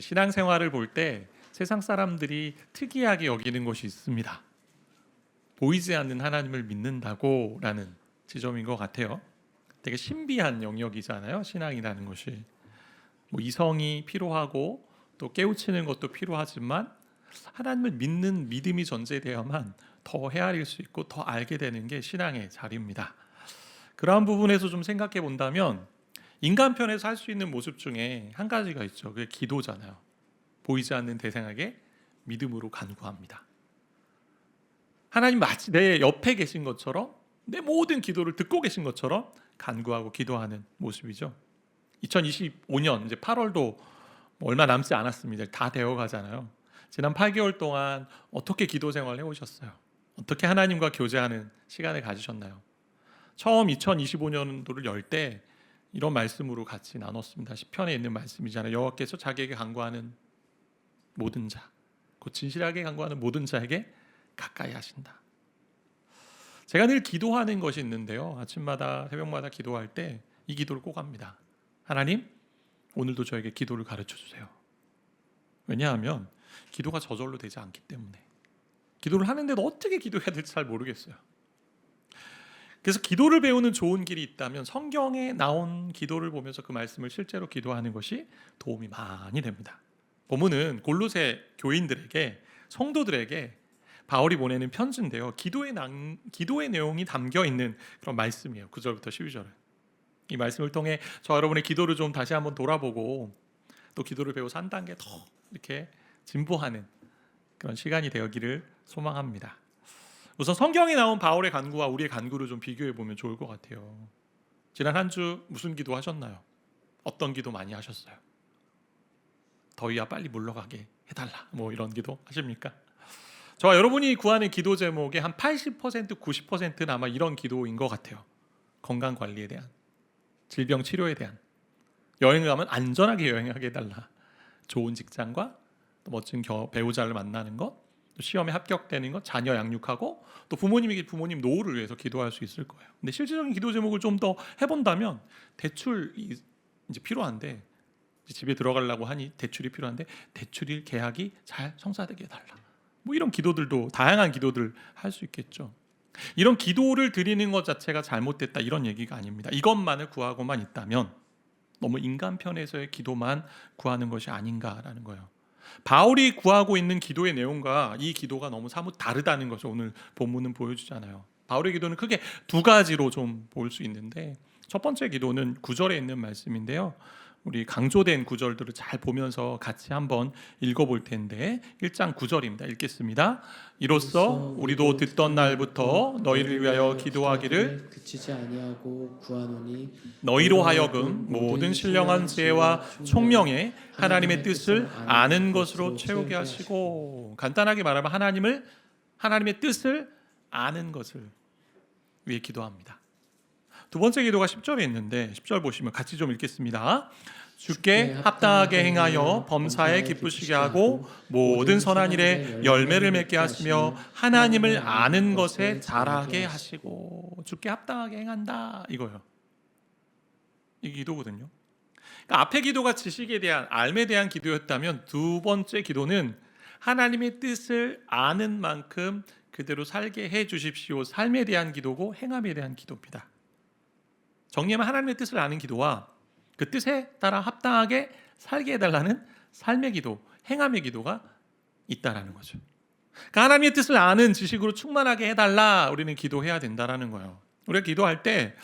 신앙생활을 볼 때 세상 사람들이 특이하게 여기는 것이 있습니다. 보이지 않는 하나님을 믿는다고라는 지점인 것 같아요. 되게 신비한 영역이잖아요. 신앙이라는 것이 이성이 필요하고 또 깨우치는 것도 필요하지만 하나님을 믿는 믿음이 전제되어야만 더 헤아릴 수 있고 더 알게 되는 게 신앙의 자리입니다. 그러한 부분에서 좀 생각해 본다면 인간 편에서 할 수 있는 모습 중에 한 가지가 있죠. 그게 기도잖아요. 보이지 않는 대상에게 믿음으로 간구합니다. 하나님 마치 내 옆에 계신 것처럼 내 모든 기도를 듣고 계신 것처럼 간구하고 기도하는 모습이죠. 2025년 이제 8월도 얼마 남지 않았습니다. 다 되어 가잖아요. 지난 8개월 동안 어떻게 기도 생활을 해오셨어요? 어떻게 하나님과 교제하는 시간을 가지셨나요? 처음 2025년도를 열 때 이런 말씀으로 같이 나눴습니다. 시편에 있는 말씀이잖아요. 여호와께서 자기에게 간구하는 모든 자, 곧 진실하게 간구하는 모든 자에게 가까이 하신다. 제가 늘 기도하는 것이 있는데요. 아침마다 새벽마다 기도할 때 이 기도를 꼭 합니다. 하나님, 오늘도 저에게 기도를 가르쳐 주세요. 왜냐하면 기도가 저절로 되지 않기 때문에. 기도를 하는데도 어떻게 기도해야 될지 잘 모르겠어요. 그래서 기도를 배우는 좋은 길이 있다면 성경에 나온 기도를 보면서 그 말씀을 실제로 기도하는 것이 도움이 많이 됩니다. 본문은 골로새 교인들에게, 성도들에게 바울이 보내는 편지인데요. 기도의 내용이 담겨 있는 그런 말씀이에요. 9절부터 12절은. 이 말씀을 통해 저 여러분의 기도를 좀 다시 한번 돌아보고 또 기도를 배워서 한 단계 더 이렇게 진보하는 그런 시간이 되기를 소망합니다. 우선 성경에 나온 바울의 간구와 우리의 간구를 좀 비교해 보면 좋을 것 같아요. 지난 한 주 무슨 기도 하셨나요? 어떤 기도 많이 하셨어요? 더위야 빨리 물러가게 해달라 이런 기도 하십니까? 저와 여러분이 구하는 기도 제목의 한 80%, 90%는 아마 이런 기도인 것 같아요. 건강 관리에 대한, 질병 치료에 대한, 여행을 가면 안전하게 여행하게 해달라, 좋은 직장과 또 멋진 배우자를 만나는 것, 또 시험에 합격되는 것, 자녀 양육하고 또 부모님 노후를 위해서 기도할 수 있을 거예요. 근데 실질적인 기도 제목을 좀 더 해본다면 대출이 이제 필요한데, 집에 들어가려고 하니 대출이 필요한데 대출일 계약이 잘 성사되게 해달라. 이런 기도들도 다양한 기도들 할 수 있겠죠. 이런 기도를 드리는 것 자체가 잘못됐다 이런 얘기가 아닙니다. 이것만을 구하고만 있다면 너무 인간 편에서의 기도만 구하는 것이 아닌가라는 거예요. 바울이 구하고 있는 기도의 내용과 이 기도가 너무 사뭇 다르다는 것을 오늘 본문은 보여주잖아요. 바울의 기도는 크게 두 가지로 좀 볼 수 있는데, 첫 번째 기도는 9절에 있는 말씀인데요. 우리 강조된 구절들을 잘 보면서 같이 한번 읽어볼 텐데 1장 9절입니다. 읽겠습니다. 이로써 우리도 듣던 날부터 너희를 위하여 기도하기를 그치지 아니하고 구하노니 너희로 하여금 모든 신령한 지혜와 총명에 하나님의 뜻을 아는 것으로 채우게 하시고, 간단하게 말하면 하나님의 뜻을 아는 것을 위해 기도합니다. 두 번째 기도가 10절에 있는데 10절 보시면 같이 좀 읽겠습니다. 주께 합당하게 행하여 범사에 기쁘시게 하고 모든 선한 일에 열매를 맺게 하시며 하나님을 아는 것에 자라게 하시고. 주께 합당하게 행한다 이거요. 이 기도거든요. 그러니까 앞의 기도가 지식에 대한, 알에 대한 기도였다면 두 번째 기도는 하나님의 뜻을 아는 만큼 그대로 살게 해 주십시오. 삶에 대한 기도고 행함에 대한 기도입니다. 정리하면 하나님의 뜻을 아는 기도와 그 뜻에 따라 합당하게 살게 해달라는 삶의 기도, 행함의 기도가 있다라는 거죠. 그러니까 하나님의 뜻을 아는 지식으로 충만하게 해달라, 우리는 기도해야 된다라는 거예요. 우리가 기도할 때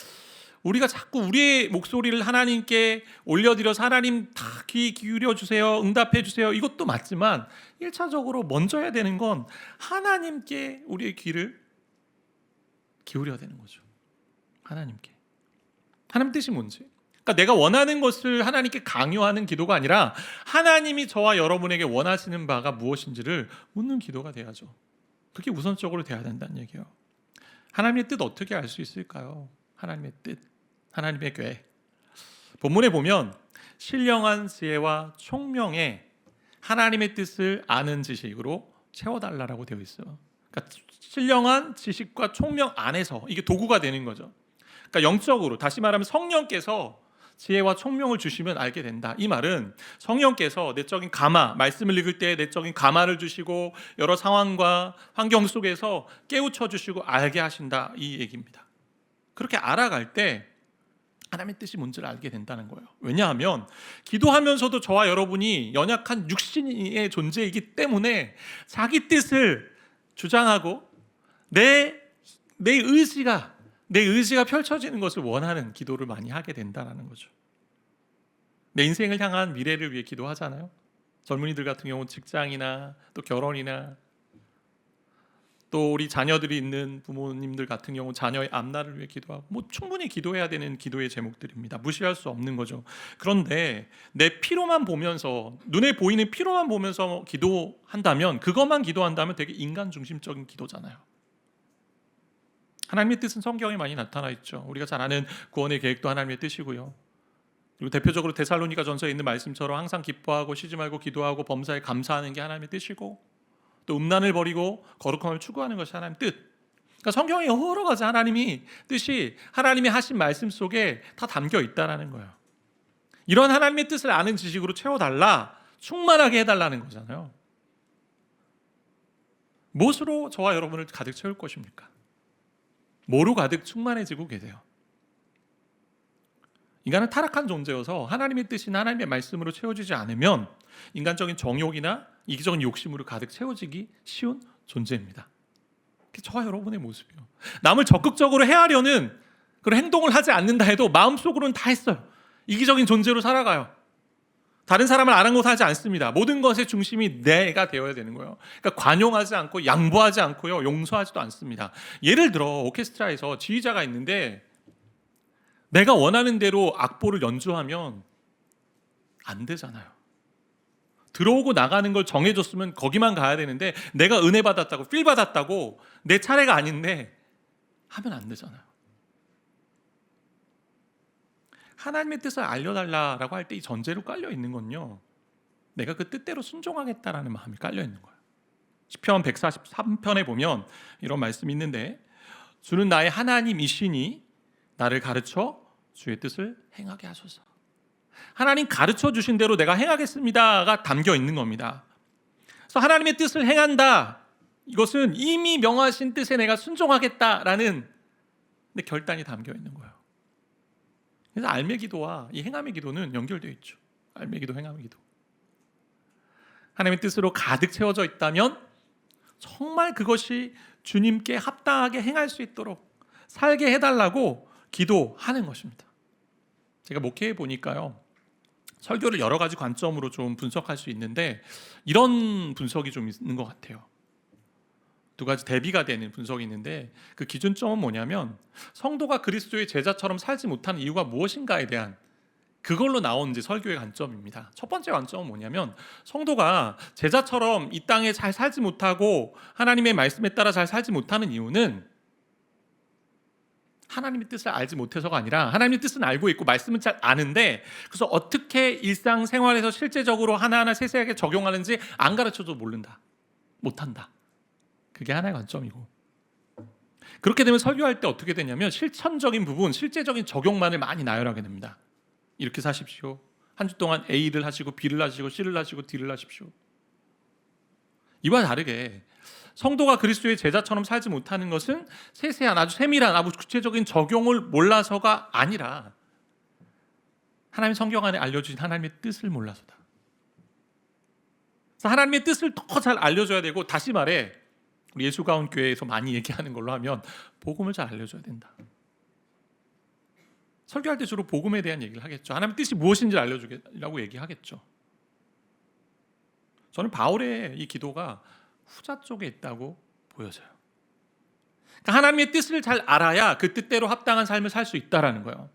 우리가 자꾸 우리의 목소리를 하나님께 올려드려서 하나님 다 귀 기울여 주세요, 응답해 주세요, 이것도 맞지만 1차적으로 먼저 해야 되는 건 하나님께 우리의 귀를 기울여야 되는 거죠. 하나님께. 하나님 뜻이 뭔지, 그러니까 내가 원하는 것을 하나님께 강요하는 기도가 아니라 하나님이 저와 여러분에게 원하시는 바가 무엇인지를 묻는 기도가 돼야죠. 그게 우선적으로 돼야 된다는 얘기예요. 하나님의 뜻 어떻게 알 수 있을까요? 하나님의 뜻, 하나님의 계획. 본문에 보면 신령한 지혜와 총명에 하나님의 뜻을 아는 지식으로 채워달라고 되어 있어요. 그러니까 신령한 지식과 총명 안에서 이게 도구가 되는 거죠. 그러니까 영적으로, 다시 말하면 성령께서 지혜와 총명을 주시면 알게 된다. 이 말은 성령께서 내적인 감화, 말씀을 읽을 때 내적인 감화를 주시고 여러 상황과 환경 속에서 깨우쳐 주시고 알게 하신다, 이 얘기입니다. 그렇게 알아갈 때 하나님의 뜻이 뭔지를 알게 된다는 거예요. 왜냐하면 기도하면서도 저와 여러분이 연약한 육신의 존재이기 때문에 자기 뜻을 주장하고 내 의지가 펼쳐지는 것을 원하는 기도를 많이 하게 된다는 거죠. 내 인생을 향한 미래를 위해 기도하잖아요. 젊은이들 같은 경우는 직장이나 또 결혼이나 또 우리 자녀들이 있는 부모님들 같은 경우 자녀의 앞날을 위해 기도하고 충분히 기도해야 되는 기도의 제목들입니다. 무시할 수 없는 거죠. 그런데 내 피로만 보면서, 눈에 보이는 피로만 보면서 기도한다면, 그것만 기도한다면 되게 인간 중심적인 기도잖아요. 하나님의 뜻은 성경에 많이 나타나 있죠. 우리가 잘 아는 구원의 계획도 하나님의 뜻이고요. 그리고 대표적으로 데살로니가전서에 있는 말씀처럼 항상 기뻐하고 쉬지 말고 기도하고 범사에 감사하는 게 하나님의 뜻이고, 또 음란을 버리고 거룩함을 추구하는 것이 하나님의 뜻. 그러니까 성경에 여러 가지 하나님이 뜻이 하나님이 하신 말씀 속에 다 담겨 있다라는 거예요. 이런 하나님의 뜻을 아는 지식으로 채워달라, 충만하게 해달라는 거잖아요. 무엇으로 저와 여러분을 가득 채울 것입니까? 뭐로 가득 충만해지고 계세요? 인간은 타락한 존재여서 하나님의 뜻이나 하나님의 말씀으로 채워지지 않으면 인간적인 정욕이나 이기적인 욕심으로 가득 채워지기 쉬운 존재입니다. 그게 저와 여러분의 모습이에요. 남을 적극적으로 해하려는 그런 행동을 하지 않는다 해도 마음속으로는 다 했어요. 이기적인 존재로 살아가요. 다른 사람을 아랑곳하지 않습니다. 모든 것의 중심이 내가 되어야 되는 거예요. 그러니까 관용하지 않고 양보하지 않고요, 용서하지도 않습니다. 예를 들어 오케스트라에서 지휘자가 있는데 내가 원하는 대로 악보를 연주하면 안 되잖아요. 들어오고 나가는 걸 정해줬으면 거기만 가야 되는데 내가 은혜 받았다고, 필 받았다고 내 차례가 아닌데 하면 안 되잖아요. 하나님의 뜻을 알려달라라고 할 때 이 전제로 깔려 있는 건요, 내가 그 뜻대로 순종하겠다라는 마음이 깔려 있는 거예요. 시편 143편에 보면 이런 말씀이 있는데, 주는 나의 하나님이시니 나를 가르쳐 주의 뜻을 행하게 하소서. 하나님 가르쳐 주신 대로 내가 행하겠습니다가 담겨 있는 겁니다. 그래서 하나님의 뜻을 행한다, 이것은 이미 명하신 뜻에 내가 순종하겠다라는 결단이 담겨 있는 거예요. 그래서 알매 기도와 이 행함의 기도는 연결되어 있죠. 알매 기도, 행함의 기도. 하나님의 뜻으로 가득 채워져 있다면 정말 그것이 주님께 합당하게 행할 수 있도록 살게 해달라고 기도하는 것입니다. 제가 목회해 보니까요, 설교를 여러 가지 관점으로 좀 분석할 수 있는데 이런 분석이 좀 있는 것 같아요. 두 가지 대비가 되는 분석이 있는데, 그 기준점은 뭐냐면 성도가 그리스도의 제자처럼 살지 못하는 이유가 무엇인가에 대한, 그걸로 나온 이제 설교의 관점입니다. 첫 번째 관점은 뭐냐면 성도가 제자처럼 이 땅에 잘 살지 못하고 하나님의 말씀에 따라 잘 살지 못하는 이유는 하나님의 뜻을 알지 못해서가 아니라, 하나님의 뜻은 알고 있고 말씀은 잘 아는데 그래서 어떻게 일상생활에서 실제적으로 하나하나 세세하게 적용하는지 안 가르쳐도 모른다, 못한다. 그게 하나의 관점이고, 그렇게 되면 설교할 때 어떻게 되냐면 실천적인 부분, 실제적인 적용만을 많이 나열하게 됩니다. 이렇게 사십시오. 한 주 동안 A를 하시고 B를 하시고 C를 하시고 D를 하십시오. 이와 다르게 성도가 그리스도의 제자처럼 살지 못하는 것은 세세한, 아주 세밀한, 아주 구체적인 적용을 몰라서가 아니라 하나님 성경 안에 알려주신 하나님의 뜻을 몰라서다. 그래서 하나님의 뜻을 더 잘 알려줘야 되고, 다시 말해 우리 예수가온 교회에서 많이 얘기하는 걸로 하면 복음을 잘 알려줘야 된다. 설교할 때 주로 복음에 대한 얘기를 하겠죠. 하나님의 뜻이 무엇인지 알려주겠다고 얘기하겠죠. 저는 바울의 이 기도가 후자 쪽에 있다고 보여져요. 그러니까 하나님의 뜻을 잘 알아야 그 뜻대로 합당한 삶을 살 수 있다라는 거예요.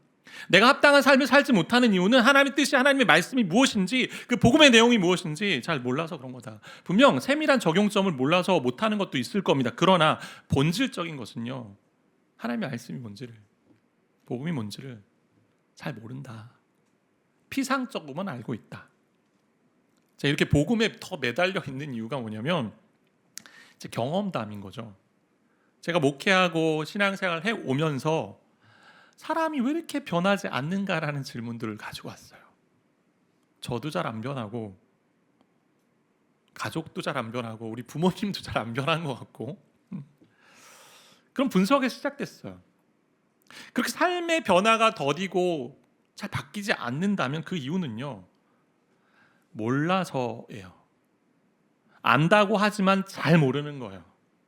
내가 합당한 삶을 살지 못하는 이유는 하나님의 뜻이, 하나님의 말씀이 무엇인지, 그 복음의 내용이 무엇인지 잘 몰라서 그런 거다. 분명 세밀한 적용점을 몰라서 못하는 것도 있을 겁니다. 그러나 본질적인 것은요, 하나님의 말씀이 뭔지를, 복음이 뭔지를 잘 모른다. 피상적으로만 알고 있다. 자, 이렇게 복음에 더 매달려 있는 이유가 뭐냐면 이제 경험담인 거죠. 제가 목회하고 신앙생활을 해오면서 사람이 왜 이렇게 변하지 않는가라는 질문들을 가지고 왔어요. 저도 잘 안 변하고 가족도 잘 안 변하고 우리 부모님도 잘 안 변한 것 같고 그런 분석이 시작됐어요. 그렇게 삶의 변화가 더디고 잘 바뀌지 않는다면 그 이유는요, 몰라서예요. 안다고 하지만 잘 모르는 거예요.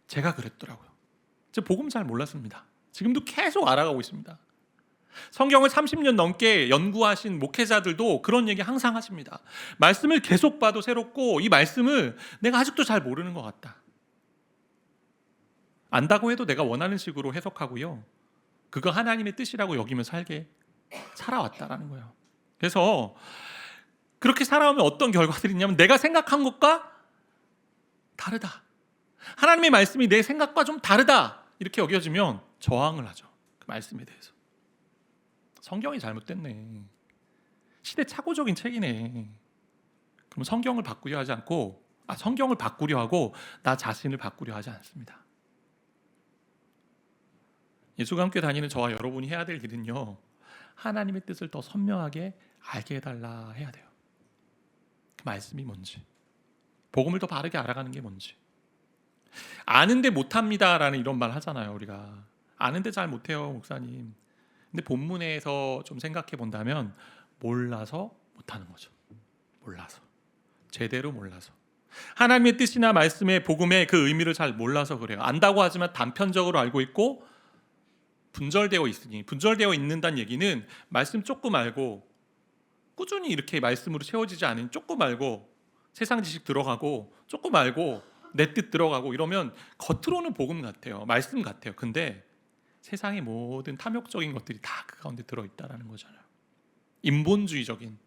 제가 그랬더라고요. 제가 복음 잘 몰랐습니다. 지금도 계속 알아가고 있습니다. 성경을 30년 넘게 연구하신 목회자들도 그런 얘기 항상 하십니다. 말씀을 계속 봐도 새롭고 이 말씀을 내가 아직도 잘 모르는 것 같다. 안다고 해도 내가 원하는 식으로 해석하고요, 그거 하나님의 뜻이라고 여기며 살아왔다라는 거예요. 그래서 그렇게 살아오면 어떤 결과들이 있냐면 내가 생각한 것과 다르다, 하나님의 말씀이 내 생각과 좀 다르다 이렇게 여겨지면 저항을 하죠. 그 말씀에 대해서. 성경이 잘못됐네, 시대착오적인 책이네. 그럼 성경을 바꾸려 하지 않고 성경을 바꾸려 하고 나 자신을 바꾸려 하지 않습니다. 예수가 함께 다니는 저와 여러분이 해야 될 일은요, 하나님의 뜻을 더 선명하게 알게 해달라 해야 돼요. 그 말씀이 뭔지, 복음을 더 바르게 알아가는 게 뭔지. 아는데 못합니다라는 이런 말 하잖아요. 우리가 아는데 잘 못해요 목사님. 근데 본문에서 좀 생각해 본다면 몰라서 못하는 거죠. 몰라서, 제대로 몰라서, 하나님의 뜻이나 말씀의 복음의 그 의미를 잘 몰라서 그래요. 안다고 하지만 단편적으로 알고 있고 분절되어 있으니, 분절되어 있는다는 얘기는 말씀 조금 알고 꾸준히 이렇게 말씀으로 채워지지 않은, 조금 알고 세상 지식 들어가고 조금 알고 내 뜻 들어가고 이러면 겉으로는 복음 같아요, 말씀 같아요. 근데 세상의 모든 탐욕적인 것들이 다 그 가운데 들어있다는 거잖아요. 인본주의적인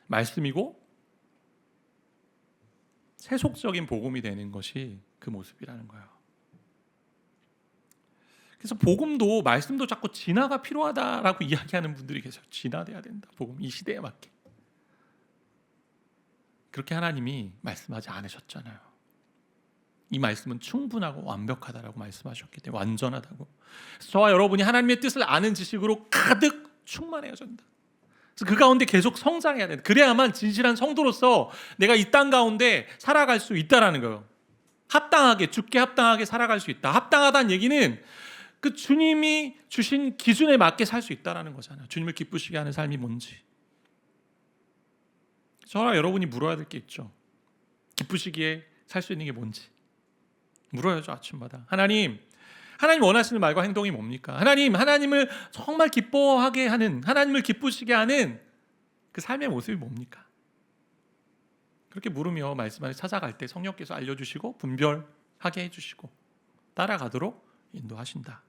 말씀이고 세속적인 복음이 되는 것이 그 모습이라는 거예요. 그래서 복음도 말씀도 자꾸 진화가 필요하다라고 이야기하는 분들이 계세요. 진화돼야 된다, 복음 이 시대에 맞게. 그렇게 하나님이 말씀하지 않으셨잖아요. 이 말씀은 충분하고 완벽하다라고 말씀하셨기 때문에, 완전하다고. 그래서 저와 여러분이 하나님의 뜻을 아는 지식으로 가득 충만해야 된다. 그래서 그 가운데 계속 성장해야 된다. 그래야만 진실한 성도로서 내가 이 땅 가운데 살아갈 수 있다라는 거예요. 합당하게, 주께 합당하게 살아갈 수 있다. 합당하다는 얘기는 그 주님이 주신 기준에 맞게 살 수 있다라는 거잖아요. 주님을 기쁘시게 하는 삶이 뭔지. 저와 여러분이 물어야 될 게 있죠. 기쁘시기에 살 수 있는 게 뭔지 물어야죠. 아침마다 하나님 원하시는 말과 행동이 뭡니까? 하나님을 정말 기뻐하게 하는, 하나님을 기쁘시게 하는 그 삶의 모습이 뭡니까? 그렇게 물으며 말씀 안에 찾아갈 때 성령께서 알려주시고 분별하게 해주시고 따라가도록 인도하신다.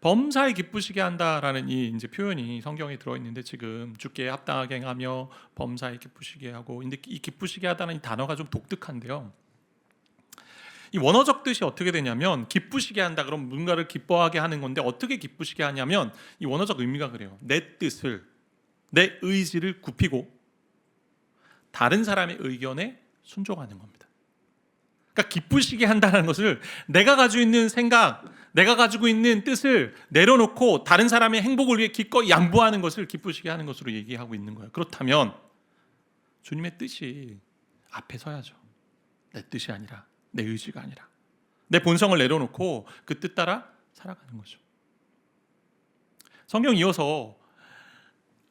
범사에 기쁘시게 한다라는 이 이제 표현이 성경에 들어있는데, 지금 주께 합당하게 행하며 범사에 기쁘시게 하고, 근데 이 기쁘시게 하다는 이 단어가 좀 독특한데요. 이 원어적 뜻이 어떻게 되냐면, 기쁘시게 한다 그럼 뭔가를 기뻐하게 하는 건데, 어떻게 기쁘시게 하냐면 이 원어적 의미가 그래요. 내 뜻을, 내 의지를 굽히고 다른 사람의 의견에 순종하는 겁니다. 그러니까 기쁘시게 한다는 것을 내가 가지고 있는 생각, 내가 가지고 있는 뜻을 내려놓고 다른 사람의 행복을 위해 기꺼이 양보하는 것을 기쁘시게 하는 것으로 얘기하고 있는 거예요. 그렇다면 주님의 뜻이 앞에 서야죠. 내 뜻이 아니라, 내 의지가 아니라 내 본성을 내려놓고 그 뜻 따라 살아가는 거죠. 성경 이어서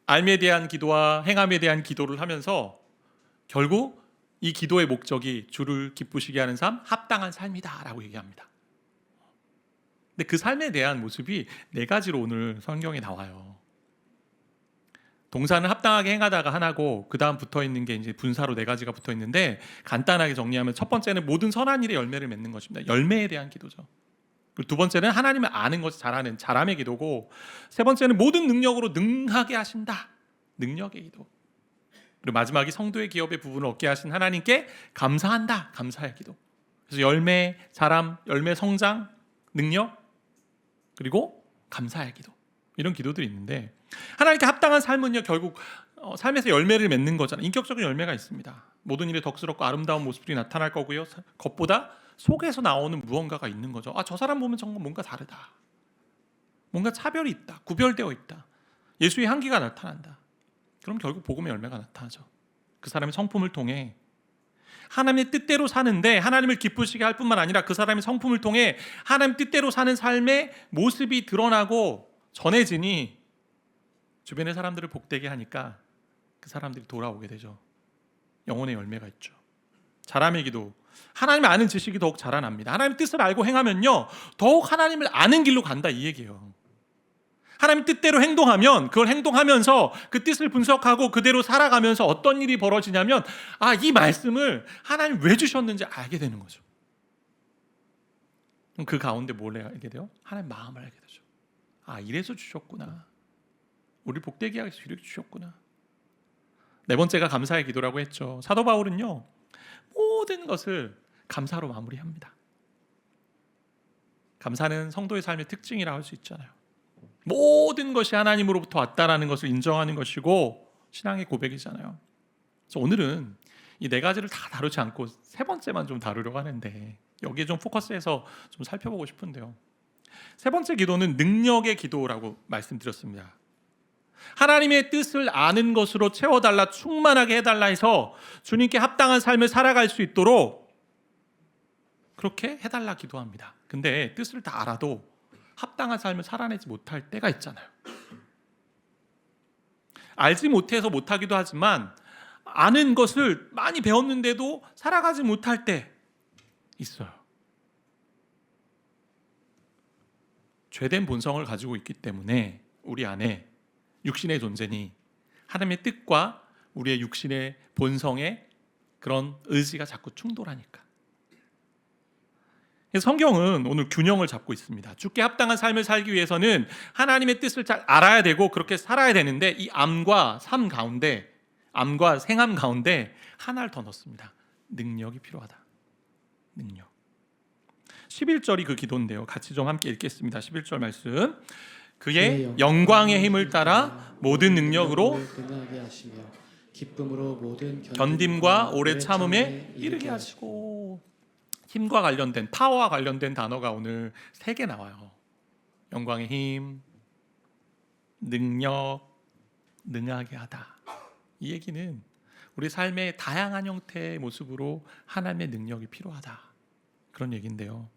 알미에 대한 기도와 행함에 대한 기도를 하면서 결국 이 기도의 목적이 주를 기쁘시게 하는 삶, 합당한 삶이다라고 얘기합니다. 근데 그 삶에 대한 모습이 네 가지로 오늘 성경에 나와요. 동사는 합당하게 행하다가 하나고, 그 다음 붙어 있는 게 이제 분사로 네 가지가 붙어 있는데, 간단하게 정리하면 첫 번째는 모든 선한 일에 열매를 맺는 것입니다. 열매에 대한 기도죠. 그리고 두 번째는 하나님을 아는 것을 잘하는 자람의 기도고, 세 번째는 모든 능력으로 능하게 하신다, 능력의 기도. 그리고 마지막이 성도의 기업의 부분을 얻게 하신 하나님께 감사한다, 감사의 기도. 그래서 열매, 자람, 열매 성장, 능력, 그리고 감사의 기도, 이런 기도들이 있는데, 하나님께 합당한 삶은요, 결국 삶에서 열매를 맺는 거잖아요. 인격적인 열매가 있습니다. 모든 일에 덕스럽고 아름다운 모습들이 나타날 거고요, 겉보다 속에서 나오는 무언가가 있는 거죠. 저 사람 보면 정말 뭔가 다르다. 뭔가 차별이 있다, 구별되어 있다, 예수의 향기가 나타난다. 그럼 결국 복음의 열매가 나타나죠. 그 사람의 성품을 통해 하나님의 뜻대로 사는데 하나님을 기쁘시게 할 뿐만 아니라 그 사람의 성품을 통해 하나님 뜻대로 사는 삶의 모습이 드러나고 전해지니 주변의 사람들을 복되게 하니까 그 사람들이 돌아오게 되죠. 영혼의 열매가 있죠. 자람의 기도, 하나님을 아는 지식이 더욱 자라납니다. 하나님의 뜻을 알고 행하면요 더욱 하나님을 아는 길로 간다, 이 얘기예요. 하나님 뜻대로 행동하면 그걸 행동하면서 그 뜻을 분석하고 그대로 살아가면서 어떤 일이 벌어지냐면 이 말씀을 하나님 왜 주셨는지 알게 되는 거죠. 그럼 그 가운데 뭘 알게 돼요? 하나님 마음을 알게 되죠. 이래서 주셨구나. 우리 복되게 하기 위해서 이렇게 주셨구나. 네 번째가 감사의 기도라고 했죠. 사도 바울은요 모든 것을 감사로 마무리합니다. 감사는 성도의 삶의 특징이라 할 수 있잖아요. 모든 것이 하나님으로부터 왔다라는 것을 인정하는 것이고 신앙의 고백이잖아요. 그래서 오늘은 이 네 가지를 다 다루지 않고 세 번째만 좀 다루려고 하는데 여기에 좀 포커스해서 좀 살펴보고 싶은데요. 세 번째 기도는 능력의 기도라고 말씀드렸습니다. 하나님의 뜻을 아는 것으로 채워달라, 충만하게 해달라 해서 주님께 합당한 삶을 살아갈 수 있도록 그렇게 해달라 기도합니다. 근데 뜻을 다 알아도 합당한 삶을 살아내지 못할 때가 있잖아요. 알지 못해서 못하기도 하지만 아는 것을 많이 배웠는데도 살아가지 못할 때 있어요. 죄된 본성을 가지고 있기 때문에 우리 안에 육신의 존재니 하나님의 뜻과 우리의 육신의 본성의 그런 의지가 자꾸 충돌하니까. 성경은 오늘 균형을 잡고 있습니다. 주께 합당한 삶을 살기 위해서는 하나님의 뜻을 잘 알아야 되고 그렇게 살아야 되는데 이 암과 삶 가운데, 암과 생암 가운데 하나를 더 넣습니다. 능력이 필요하다. 능력. 11절이 그 기도인데요. 같이 좀 함께 읽겠습니다. 11절 말씀. 그의 영광의 힘을 따라 모든 능력으로 능하게 하시며 기쁨으로 모든 견딤과 오래 참음에 이르게 하시고. 힘과 관련된, 파워와 관련된 단어가 오늘 3개 나와요. 영광의 힘, 능력, 능하게 하다. 이 얘기는 우리 삶의 다양한 형태의 모습으로 하나님의 능력이 필요하다, 그런 얘기인데요.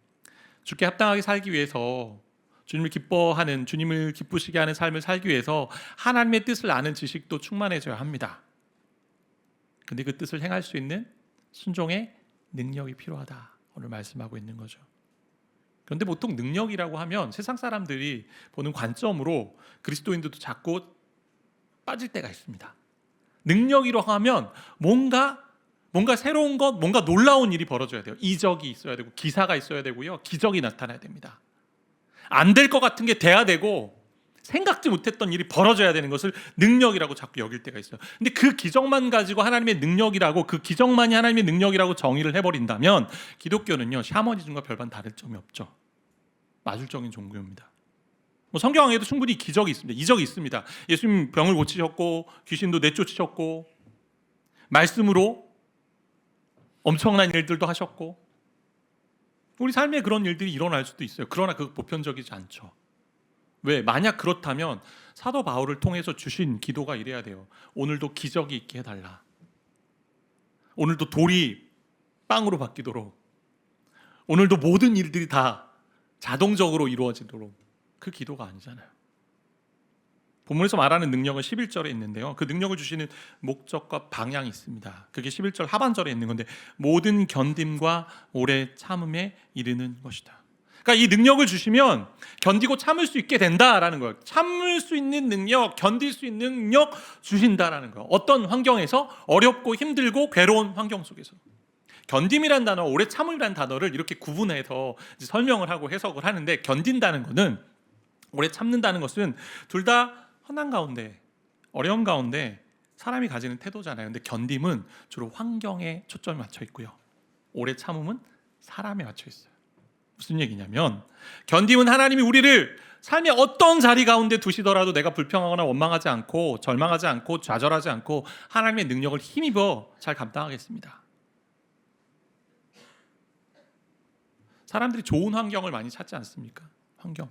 주께 합당하게 살기 위해서, 주님을 기뻐하는, 주님을 기쁘시게 하는 삶을 살기 위해서 하나님의 뜻을 아는 지식도 충만해져야 합니다. 근데 그 뜻을 행할 수 있는 순종의 능력이 필요하다, 오늘 말씀하고 있는 거죠. 그런데 보통 능력이라고 하면 세상 사람들이 보는 관점으로 그리스도인들도 자꾸 빠질 때가 있습니다. 능력이라고 하면 뭔가 새로운 것, 뭔가 놀라운 일이 벌어져야 돼요. 이적이 있어야 되고 기사가 있어야 되고요, 기적이 나타나야 됩니다. 안 될 것 같은 게 돼야 되고 생각지 못했던 일이 벌어져야 되는 것을 능력이라고 자꾸 여길 때가 있어요. 근데 그 기적만 가지고 하나님의 능력이라고, 그 기적만이 하나님의 능력이라고 정의를 해버린다면 기독교는요 샤머니즘과 별반 다를 점이 없죠. 마술적인 종교입니다. 성경 안에도 충분히 기적이 있습니다. 이적이 있습니다. 예수님 병을 고치셨고 귀신도 내쫓으셨고 말씀으로 엄청난 일들도 하셨고 우리 삶에 그런 일들이 일어날 수도 있어요. 그러나 그거 보편적이지 않죠. 왜? 만약 그렇다면 사도 바울을 통해서 주신 기도가 이래야 돼요. 오늘도 기적이 있게 해달라. 오늘도 돌이 빵으로 바뀌도록, 오늘도 모든 일들이 다 자동적으로 이루어지도록. 그 기도가 아니잖아요. 본문에서 말하는 능력은 11절에 있는데요, 그 능력을 주시는 목적과 방향이 있습니다. 그게 11절 하반절에 있는 건데 모든 견딤과 오래 참음에 이르는 것이다. 그러니까 이 능력을 주시면 견디고 참을 수 있게 된다라는 거예요. 참을 수 있는 능력, 견딜 수 있는 능력 주신다라는 거예요. 어떤 환경에서, 어렵고 힘들고 괴로운 환경 속에서. 견딤이란 단어, 오래 참음이란 단어를 이렇게 구분해서 설명을 하고 해석을 하는데, 견딘다는 것은, 오래 참는다는 것은 둘 다 환난 가운데, 어려움 가운데 사람이 가지는 태도잖아요. 근데 견딤은 주로 환경에 초점이 맞춰 있고요, 오래 참음은 사람에 맞춰 있어요. 무슨 얘기냐면, 견딤은 하나님이 우리를 삶의 어떤 자리 가운데 두시더라도 내가 불평하거나 원망하지 않고 절망하지 않고 좌절하지 않고 하나님의 능력을 힘입어 잘 감당하겠습니다. 사람들이 좋은 환경을 많이 찾지 않습니까? 환경,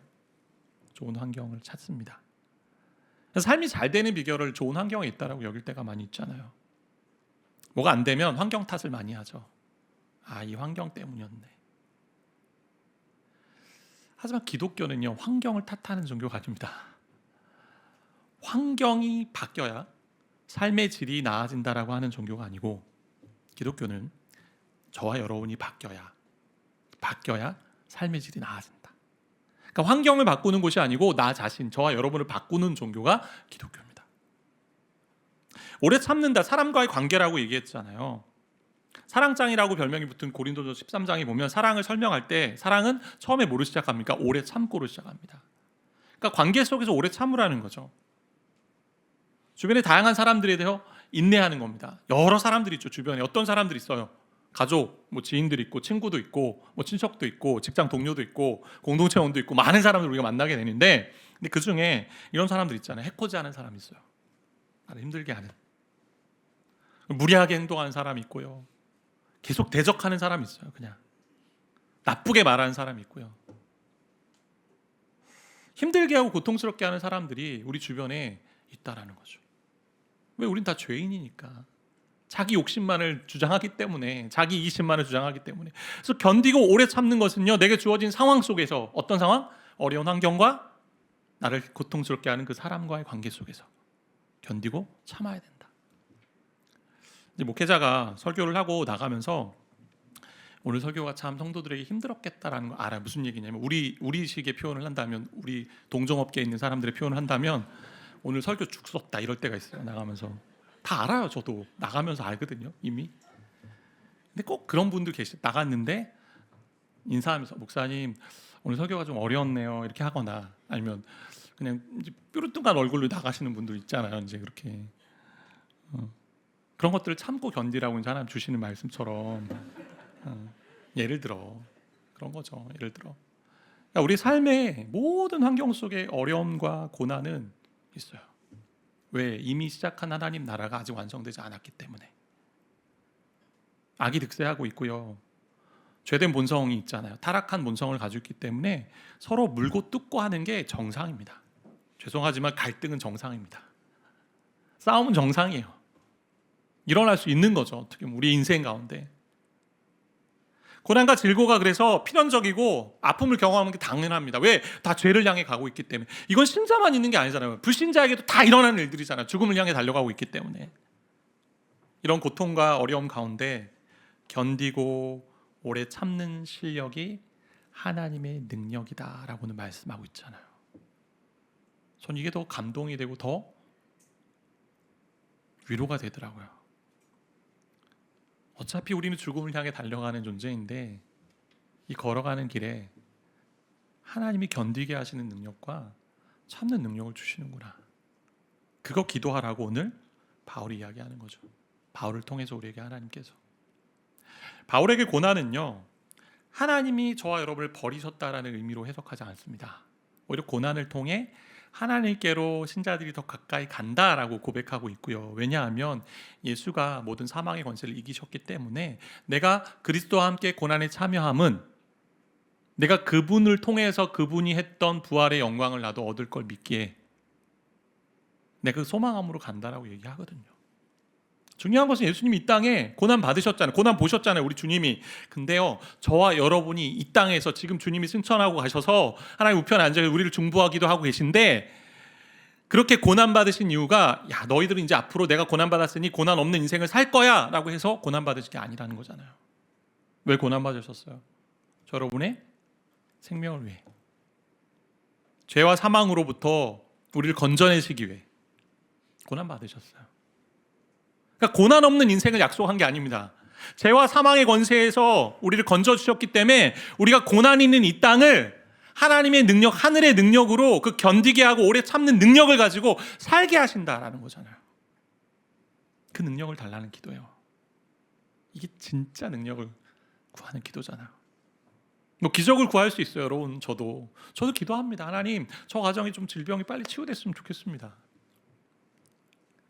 좋은 환경을 찾습니다. 삶이 잘 되는 비결을 좋은 환경에 있다라고 여길 때가 많이 있잖아요. 뭐가 안 되면 환경 탓을 많이 하죠. 이 환경 때문이었네. 하지만 기독교는요, 환경을 탓하는 종교가 아닙니다. 환경이 바뀌어야 삶의 질이 나아진다라고 하는 종교가 아니고, 기독교는 저와 여러분이 바뀌어야 삶의 질이 나아진다. 그러니까 환경을 바꾸는 것이 아니고 나 자신, 저와 여러분을 바꾸는 종교가 기독교입니다. 오래 참는다, 사람과의 관계라고 얘기했잖아요. 사랑장이라고 별명이 붙은 고린도서 13장에 보면 사랑을 설명할 때 사랑은 처음에 뭐로 시작합니까? 오래 참고로 시작합니다. 그러니까 관계 속에서 오래 참으라는 거죠. 주변에 다양한 사람들에 대해 인내하는 겁니다. 여러 사람들이 있죠. 주변에 어떤 사람들이 있어요. 가족, 지인들이 있고, 친구도 있고, 친척도 있고, 직장 동료도 있고, 공동체원도 있고, 많은 사람들 우리가 만나게 되는데, 근데 그 중에 이런 사람들 있잖아요. 해코지하는 사람이 있어요. 나를 힘들게 하는, 무리하게 행동하는 사람이 있고요. 계속 대적하는 사람이 있어요. 그냥 나쁘게 말하는 사람이 있고요. 힘들게 하고 고통스럽게 하는 사람들이 우리 주변에 있다라는 거죠. 왜? 우린 다 죄인이니까. 자기 욕심만을 주장하기 때문에, 자기 이기심만을 주장하기 때문에. 그래서 견디고 오래 참는 것은요, 내게 주어진 상황 속에서, 어떤 상황? 어려운 환경과 나를 고통스럽게 하는 그 사람과의 관계 속에서 견디고 참아야 된다. 이제 목회자가 설교를 하고 나가면서 오늘 설교가 참 성도들에게 힘들었겠다라는 거 알아요. 무슨 얘기냐면 우리식의 표현을 한다면, 우리 동종업계에 있는 사람들의 표현을 한다면, 오늘 설교 죽 썼다 이럴 때가 있어요. 나가면서 다 알아요. 저도 나가면서 알거든요, 이미. 근데 꼭 그런 분들 나갔는데 인사하면서 목사님 오늘 설교가 좀 어려웠네요 이렇게 하거나, 아니면 그냥 이제 뾰루뚱한 얼굴로 나가시는 분들 있잖아요. 이제 그렇게 그런 것들을 참고 견디라고 이제 하나님 주시는 말씀처럼, 예를 들어 그런 거죠. 예를 들어 그러니까 우리 삶의 모든 환경 속에 어려움과 고난은 있어요. 왜? 이미 시작한 하나님 나라가 아직 완성되지 않았기 때문에. 악이 득세하고 있고요. 죄된 본성이 있잖아요. 타락한 본성을 가지고 있기 때문에 서로 물고 뜯고 하는 게 정상입니다. 죄송하지만 갈등은 정상입니다. 싸움은 정상이에요. 일어날 수 있는 거죠. 어떻게 보면 우리 인생 가운데. 고난과 질고가 그래서 필연적이고 아픔을 경험하는 게 당연합니다. 왜? 다 죄를 향해 가고 있기 때문에. 이건 신자만 있는 게 아니잖아요. 불신자에게도 다 일어나는 일들이잖아요. 죽음을 향해 달려가고 있기 때문에. 이런 고통과 어려움 가운데 견디고 오래 참는 실력이 하나님의 능력이다라고는 말씀하고 있잖아요. 전 이게 더 감동이 되고 더 위로가 되더라고요. 어차피 우리는 죽음을 향해 달려가는 존재인데, 이 걸어가는 길에 하나님이 견디게 하시는 능력과 참는 능력을 주시는구나. 그거 기도하라고 오늘 바울이 이야기하는 거죠. 바울을 통해서 우리에게 하나님께서. 바울에게 고난은요, 하나님이 저와 여러분을 버리셨다라는 의미로 해석하지 않습니다. 오히려 고난을 통해 하나님께로 신자들이 더 가까이 간다라고 고백하고 있고요. 왜냐하면 예수가 모든 사망의 권세를 이기셨기 때문에 내가 그리스도와 함께 고난에 참여함은 내가 그분을 통해서 그분이 했던 부활의 영광을 나도 얻을 걸 믿기에 내가 그 소망함으로 간다라고 얘기하거든요. 중요한 것은 예수님이 이 땅에 고난 받으셨잖아요. 고난 보셨잖아요, 우리 주님이. 근데요, 저와 여러분이 이 땅에서 지금 주님이 승천하고 가셔서 하나님 우편에 앉아 우리를 중보하기도 하고 계신데, 그렇게 고난 받으신 이유가 너희들은 이제 앞으로 내가 고난 받았으니 고난 없는 인생을 살 거야 라고 해서 고난 받으신 게 아니라는 거잖아요. 왜 고난 받으셨어요? 저 여러분의 생명을 위해, 죄와 사망으로부터 우리를 건져내시기 위해 고난 받으셨어요. 그러니까 고난 없는 인생을 약속한 게 아닙니다. 죄와 사망의 권세에서 우리를 건져주셨기 때문에 우리가 고난 있는 이 땅을 하나님의 능력, 하늘의 능력으로 그 견디게 하고 오래 참는 능력을 가지고 살게 하신다라는 거잖아요. 그 능력을 달라는 기도예요. 이게 진짜 능력을 구하는 기도잖아요. 기적을 구할 수 있어요, 여러분. 저도 기도합니다. 하나님, 저 가정이 좀 질병이 빨리 치유됐으면 좋겠습니다.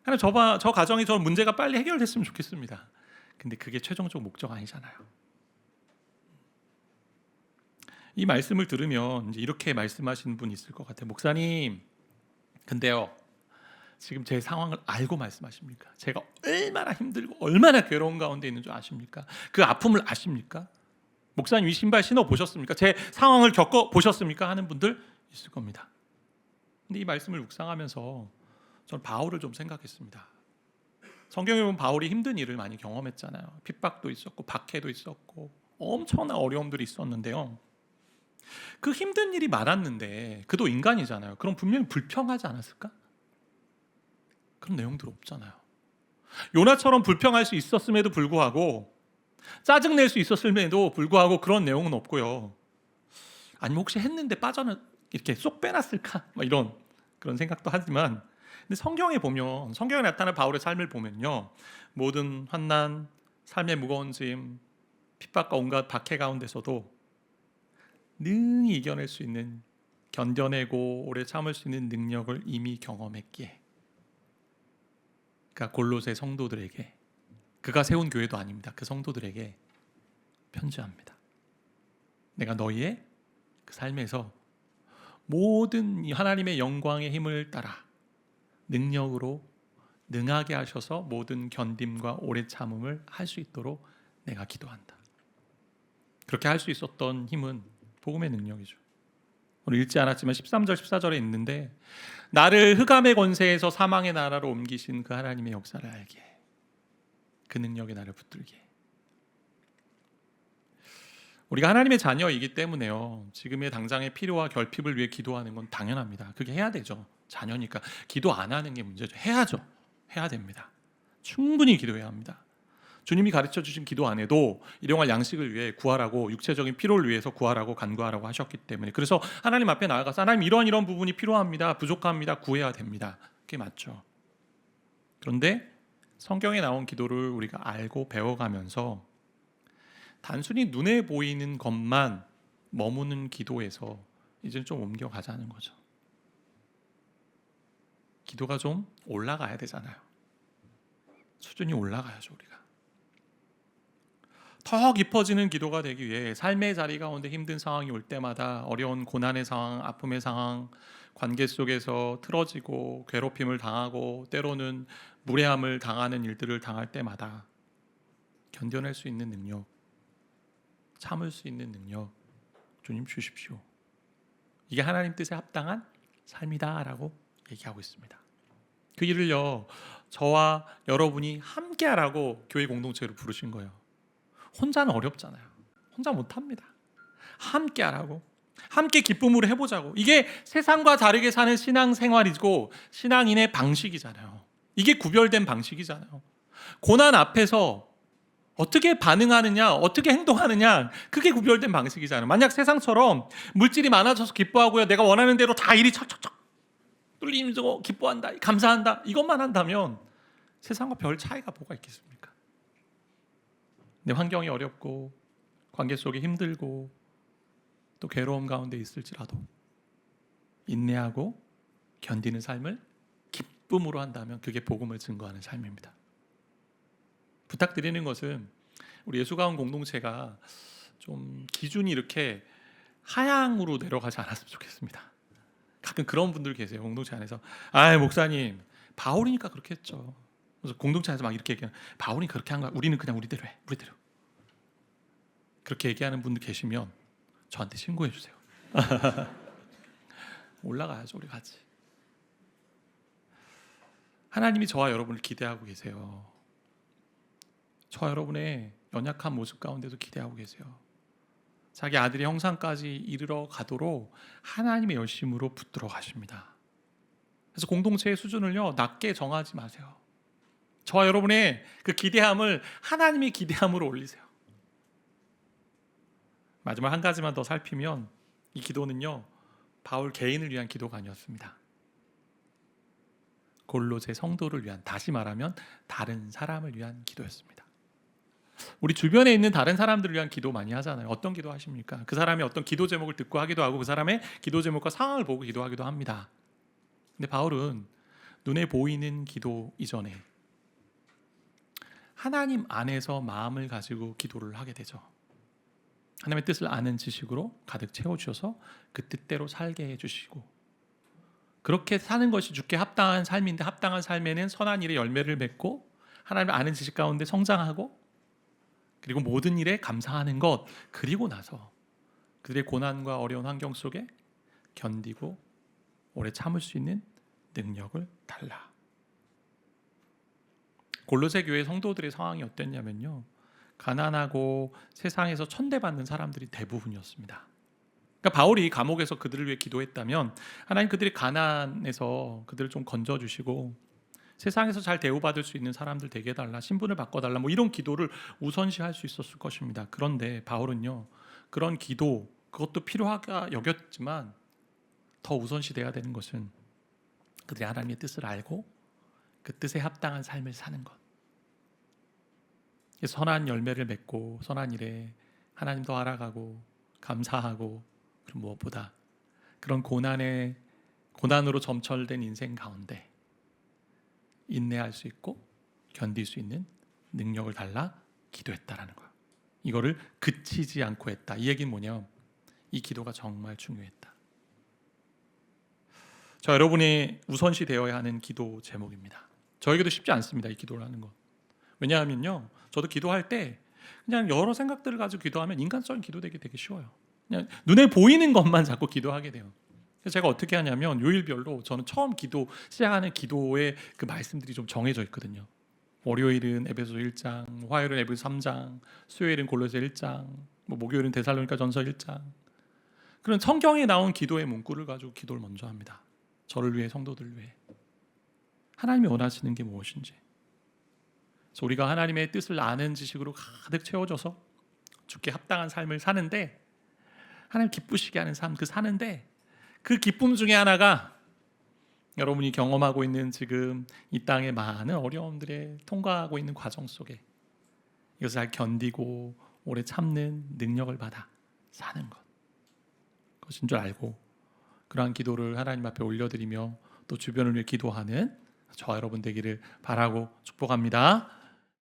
하나님, 저 가정이 저 문제가 빨리 해결됐으면 좋겠습니다. 근데 그게 최종적 목적 아니잖아요. 이 말씀을 들으면 이제 이렇게 말씀하시는 분이 있을 것 같아요. 목사님, 근데요, 지금 제 상황을 알고 말씀하십니까? 제가 얼마나 힘들고 얼마나 괴로운 가운데 있는 줄 아십니까? 그 아픔을 아십니까? 목사님, 이 신발 신어 보셨습니까? 제 상황을 겪어 보셨습니까? 하는 분들 있을 겁니다. 근데 이 말씀을 묵상하면서 저는 바울을 좀 생각했습니다. 성경에 보면 바울이 힘든 일을 많이 경험했잖아요. 핍박도 있었고 박해도 있었고 엄청난 어려움들이 있었는데요. 그 힘든 일이 많았는데 그도 인간이잖아요. 그럼 분명히 불평하지 않았을까? 그런 내용들 없잖아요. 요나처럼 불평할 수 있었음에도 불구하고, 짜증낼 수 있었음에도 불구하고 그런 내용은 없고요. 아니면 혹시 했는데 빠져는 이렇게 쏙 빼놨을까? 이런 그런 생각도 하지만, 근데 성경에 보면, 성경에 나타난 바울의 삶을 보면요, 모든 환난, 삶의 무거운 짐, 핍박과 온갖 박해 가운데서도 능히 이겨낼 수 있는, 견뎌내고 오래 참을 수 있는 능력을 이미 경험했기에, 그러니까 골로새 성도들에게, 그가 세운 교회도 아닙니다. 그 성도들에게 편지합니다. 내가 너희의 그 삶에서 모든 하나님의 영광의 힘을 따라 능력으로 능하게 하셔서 모든 견딤과 오래 참음을 할 수 있도록 내가 기도한다. 그렇게 할 수 있었던 힘은 복음의 능력이죠. 오늘 읽지 않았지만 13절 14절에 있는데, 나를 흑암의 권세에서 사망의 나라로 옮기신 그 하나님의 역사를 알게, 그 능력에 나를 붙들게. 우리가 하나님의 자녀이기 때문에요, 지금의 당장의 필요와 결핍을 위해 기도하는 건 당연합니다. 그게 해야 되죠. 자녀니까. 기도 안 하는 게 문제죠. 해야죠. 해야 됩니다. 충분히 기도해야 합니다. 주님이 가르쳐 주신 기도 안 해도 일용할 양식을 위해 구하라고, 육체적인 필요를 위해서 구하라고, 간구하라고 하셨기 때문에, 그래서 하나님 앞에 나아가서 하나님, 이런 부분이 필요합니다, 부족합니다, 구해야 됩니다. 그게 맞죠. 그런데 성경에 나온 기도를 우리가 알고 배워가면서 단순히 눈에 보이는 것만 머무는 기도에서 이제 좀 옮겨가자는 거죠. 기도가 좀 올라가야 되잖아요. 수준이 올라가야죠. 우리가 더 깊어지는 기도가 되기 위해 삶의 자리 가운데 힘든 상황이 올 때마다, 어려운 고난의 상황, 아픔의 상황, 관계 속에서 틀어지고 괴롭힘을 당하고 때로는 무례함을 당하는 일들을 당할 때마다 견뎌낼 수 있는 능력, 참을 수 있는 능력 주님 주십시오. 이게 하나님 뜻에 합당한 삶이다라고 얘기하고 있습니다. 그 일을요, 저와 여러분이 함께 하라고 교회 공동체로 부르신 거예요. 혼자는 어렵잖아요. 혼자 못합니다. 함께 하라고, 함께 기쁨으로 해보자고. 이게 세상과 다르게 사는 신앙생활이고 신앙인의 방식이잖아요. 이게 구별된 방식이잖아요. 고난 앞에서 어떻게 반응하느냐, 어떻게 행동하느냐, 그게 구별된 방식이잖아요. 만약 세상처럼 물질이 많아져서 기뻐하고요, 내가 원하는 대로 다 일이 척척척 뚫리면서 기뻐한다, 감사한다, 이것만 한다면 세상과 별 차이가 뭐가 있겠습니까? 내 환경이 어렵고 관계 속에 힘들고 또 괴로움 가운데 있을지라도 인내하고 견디는 삶을 기쁨으로 한다면 그게 복음을 증거하는 삶입니다. 부탁드리는 것은 우리 예수가운 공동체가 좀 기준이 이렇게 하향으로 내려가지 않았으면 좋겠습니다. 가끔 그런 분들 계세요. 공동체 안에서, 아, 목사님, 바울이니까 그렇게 했죠. 그래서 공동체 안에서 막 이렇게 얘기하는, 바울이니까 그렇게 한 거야, 우리는 그냥 우리대로 해, 우리대로. 그렇게 얘기하는 분들 계시면 저한테 신고해 주세요. 올라가야죠, 우리 같이. 하나님이 저와 여러분을 기대하고 계세요. 저와 여러분의 연약한 모습 가운데도 기대하고 계세요. 자기 아들의 형상까지 이르러 가도록 하나님의 열심으로 붙들어 가십니다. 그래서 공동체의 수준을요, 낮게 정하지 마세요. 저와 여러분의 그 기대함을 하나님의 기대함으로 올리세요. 마지막 한 가지만 더 살피면, 이 기도는요, 바울 개인을 위한 기도가 아니었습니다. 골로새 성도를 위한, 다시 말하면 다른 사람을 위한 기도였습니다. 우리 주변에 있는 다른 사람들을 위한 기도 많이 하잖아요. 어떤 기도 하십니까? 그 사람의 어떤 기도 제목을 듣고 하기도 하고, 그 사람의 기도 제목과 상황을 보고 기도하기도 합니다. 근데 바울은 눈에 보이는 기도 이전에 하나님 안에서 마음을 가지고 기도를 하게 되죠. 하나님의 뜻을 아는 지식으로 가득 채워주셔서 그 뜻대로 살게 해주시고, 그렇게 사는 것이 주께 합당한 삶인데, 합당한 삶에는 선한 일의 열매를 맺고 하나님을 아는 지식 가운데 성장하고, 그리고 모든 일에 감사하는 것, 그리고 나서 그들의 고난과 어려운 환경 속에 견디고 오래 참을 수 있는 능력을 달라. 골로새 교회 성도들의 상황이 어땠냐면요, 가난하고 세상에서 천대받는 사람들이 대부분이었습니다. 그러니까 바울이 감옥에서 그들을 위해 기도했다면 하나님 그들의 가난에서 그들을 좀 건져주시고 세상에서 잘 대우받을 수 있는 사람들 되게 해달라, 신분을 바꿔달라, 뭐 이런 기도를 우선시할 수 있었을 것입니다. 그런데 바울은요, 그런 기도, 그것도 필요하다 여겼지만 더 우선시돼야 되는 것은 그들이 하나님의 뜻을 알고 그 뜻에 합당한 삶을 사는 것, 선한 열매를 맺고 선한 일에 하나님 더 알아가고 감사하고, 그리고 무엇보다 그런 고난으로 점철된 인생 가운데 인내할 수 있고 견딜 수 있는 능력을 달라 기도했다라는 거예요. 이거를 그치지 않고 했다. 이 얘기는 뭐냐, 이 기도가 정말 중요했다. 저 여러분이 우선시 되어야 하는 기도 제목입니다. 저에게도 쉽지 않습니다, 이 기도를 하는 것. 왜냐하면요, 저도 기도할 때 그냥 여러 생각들을 가지고 기도하면 인간적인 기도되기 되게 쉬워요. 그냥 눈에 보이는 것만 자꾸 기도하게 돼요. 그래서 제가 어떻게 하냐면 요일별로 저는 처음 시작하는 기도의 그 말씀들이 좀 정해져 있거든요. 월요일은 에베소 1장, 화요일은 에베소 3장, 수요일은 골로새 1장, 목요일은 데살로니가 전서 1장. 그런 성경에 나온 기도의 문구를 가지고 기도를 먼저 합니다. 저를 위해, 성도들을 위해. 하나님이 원하시는 게 무엇인지. 그래서 우리가 하나님의 뜻을 아는 지식으로 가득 채워져서 주께 합당한 삶을 사는데, 하나님 기쁘시게 하는 삶, 그 사는데 그 기쁨 중에 하나가 여러분이 경험하고 있는 지금 이 땅의 많은 어려움들에 통과하고 있는 과정 속에 이것을 잘 견디고 오래 참는 능력을 받아 사는 것, 그것인 줄 알고 그러한 기도를 하나님 앞에 올려드리며 또 주변을 위해 기도하는 저 여러분 되기를 바라고 축복합니다.